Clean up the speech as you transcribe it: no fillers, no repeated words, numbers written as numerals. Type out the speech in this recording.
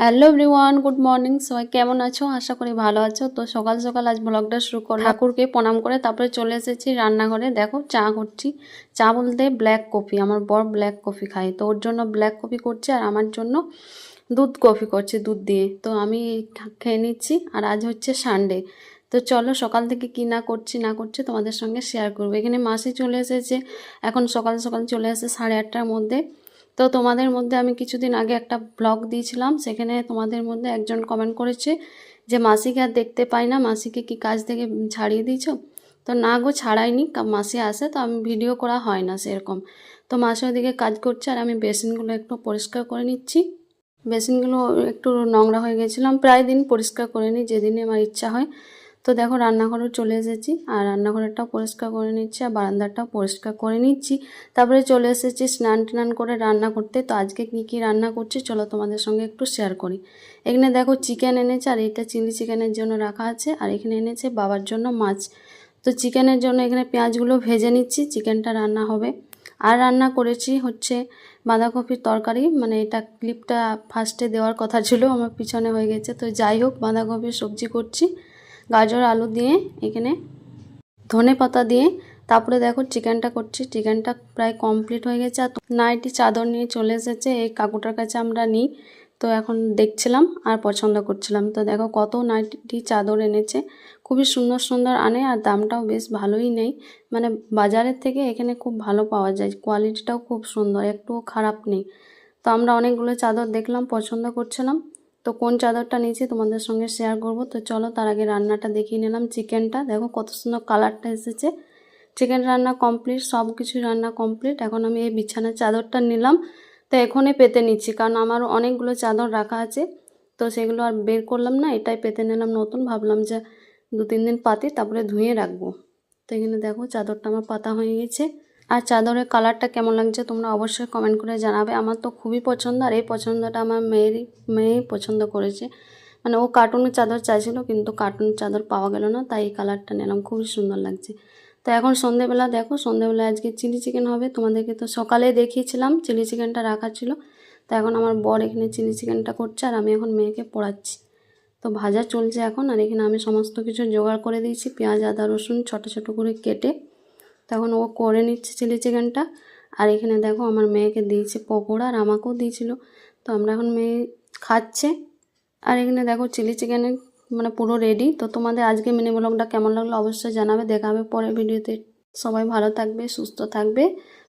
Hello everyone, good morning. সবাই কেমন আছো? আশা করি ভালো আছো। তো সকাল সকাল আজ ব্লগটা শুরু করলাম। ঠাকুরকে প্রণাম করে তারপরে চলে এসেছি রান্নাঘরে। দেখো চা করছি। চা বলতে ব্ল্যাক কফি। আমার বর ব্ল্যাক কফি খায়, তো ওর জন্য ব্ল্যাক কফি করছে আর আমার জন্য দুধ কফি করছে দুধ দিয়ে। তো আমি খেয়ে নিচ্ছি। আর আজ হচ্ছে সানডে। তো চলো সকাল থেকে কি না করছি তোমাদের সঙ্গে শেয়ার করবো। এখানে মাসি চলে এসেছে, এখন সকাল সকাল চলে এসে 8:30টার মধ্যে। তো তোমাদের মধ্যে আমি কিছুদিন আগে একটা ব্লগ দিয়েছিলাম, সেখানে তোমাদের মধ্যে একজন কমেন্ট করেছে যে মাসিকে আর দেখতে পাই না, মাসিকে কি কাজ থেকে ছাড়িয়ে দিয়েছো? তো না গো, ছাড়াইনি। মাসি আসে তো আমি ভিডিও করা হয় না সেরকম। তো মাসি ওদিকে কাজ করছে আর আমি বেসিনগুলো একটু পরিষ্কার করে নিচ্ছি। বেসিনগুলো একটু নোংরা হয়ে গেছিলাম, প্রায় দিন পরিষ্কার করে নিই যেদিনে আমার ইচ্ছা হয়। তো দেখো রান্নাঘরেও চলে এসেছি আর রান্নাঘরটাও পরিষ্কার করে নিচ্ছি আর বারান্দাটাও পরিষ্কার করে নিচ্ছি। তারপরে চলে এসেছি স্নান টান করে রান্না করতে। তো আজকে কী রান্না করছি চলো তোমাদের সঙ্গে একটু শেয়ার করি। এখানে দেখো চিকেন এনেছে আর এটা চিলি চিকেনের জন্য রাখা আছে, আর এখানে এনেছে বাবার জন্য মাছ। তো চিকেনের জন্য এখানে পেঁয়াজগুলো ভেজে নিচ্ছি, চিকেনটা রান্না হবে। আর রান্না করেছি হচ্ছে বাঁধাকপির তরকারি, মানে এটা ক্লিপটা ফার্স্টে দেওয়ার কথা ছিল, আমার পিছনে হয়ে গেছে। তো যাই হোক, বাঁধাকপির সবজি করছি গাজর আলু দিয়ে, এখানে ধনে পাতা দিয়ে। তারপরে দেখো চিকেনটা করছি, চিকেনটা প্রায় কমপ্লিট হয়ে গেছে। আর নাইটি চাদর নিয়ে চলে এসেছে এই কাকুটার কাছে, আমরা নিই। তো এখন দেখছিলাম আর পছন্দ করছিলাম। তো দেখো কত নাইটি চাদর এনেছে, খুবই সুন্দর সুন্দর আনে আর দামটাও বেশ ভালোই নেই। মানে বাজারের থেকে এখানে খুব ভালো পাওয়া যায়, কোয়ালিটিটাও খুব সুন্দর, একটুও খারাপ নেই। তো আমরা অনেকগুলো চাদর দেখলাম, পছন্দ করছিলাম। তো কোন চাদরটা নিয়েছি তোমাদের সঙ্গে শেয়ার করব। তো চলো তার আগে রান্নাটা দেখিয়ে নিলাম। চিকেনটা দেখো কত সুন্দর কালারটা এসেছে। চিকেন রান্না কমপ্লিট, সব কিছু রান্না কমপ্লিট। এখন আমি এই বিছানার চাদরটা নিলাম, তো এখনই পেতে নিচ্ছি, কারণ আমার অনেকগুলো চাদর রাখা আছে। তো সেগুলো আর বের করলাম না, এটাই পেতে নিলাম নতুন। ভাবলাম যে 2-3 দিন পাতি তারপরে ধুয়ে রাখবো। তো এখানে দেখো চাদরটা আমার পাতা হয়ে গেছে। আর চাদরের কালারটা কেমন লাগছে তোমরা অবশ্যই কমেন্ট করে জানাবে। আমার তো খুবই পছন্দ, আর এই পছন্দটা আমার মেয়েই পছন্দ করেছে। মানে ও কার্টুনের চাদর চাইছিল, কিন্তু কার্টুনের চাদর পাওয়া গেল না, তাই এই কালারটা নিলাম, খুবই সুন্দর লাগছে। তো এখন সন্ধেবেলা দেখো, সন্ধেবেলা আজকে চিলি চিকেন হবে। তোমাদেরকে তো সকালে দেখিয়েছিলাম চিলি চিকেনটা রাখা ছিল। তো এখন আমার বর এখানে চিলি চিকেনটা করছে আর আমি এখন মেয়েকে পড়াচ্ছি। তো ভাজা চলছে এখন, আর এখানে আমি সমস্ত কিছু জোগাড় করে দিয়েছি, পেঁয়াজ আদা রসুন ছোটো ছোটো করে কেটে। তখন ও করে নিচ্ছে চিলি চিকেনটা। আর এখানে দেখো আমার মেয়েকে দিয়েছে পকোড়া আর আমাকেও দিয়েছিল। তো আমরা এখন মেয়ে খাচ্ছে। আর এখানে দেখো চিলি চিকেনের মানে পুরো রেডি। তো তোমাদের আজকে মিনি ব্লগটা কেমন লাগলো অবশ্যই জানাবে। দেখা হবে পরের ভিডিওতে। সবাই ভালো থাকবে, সুস্থ থাকবে।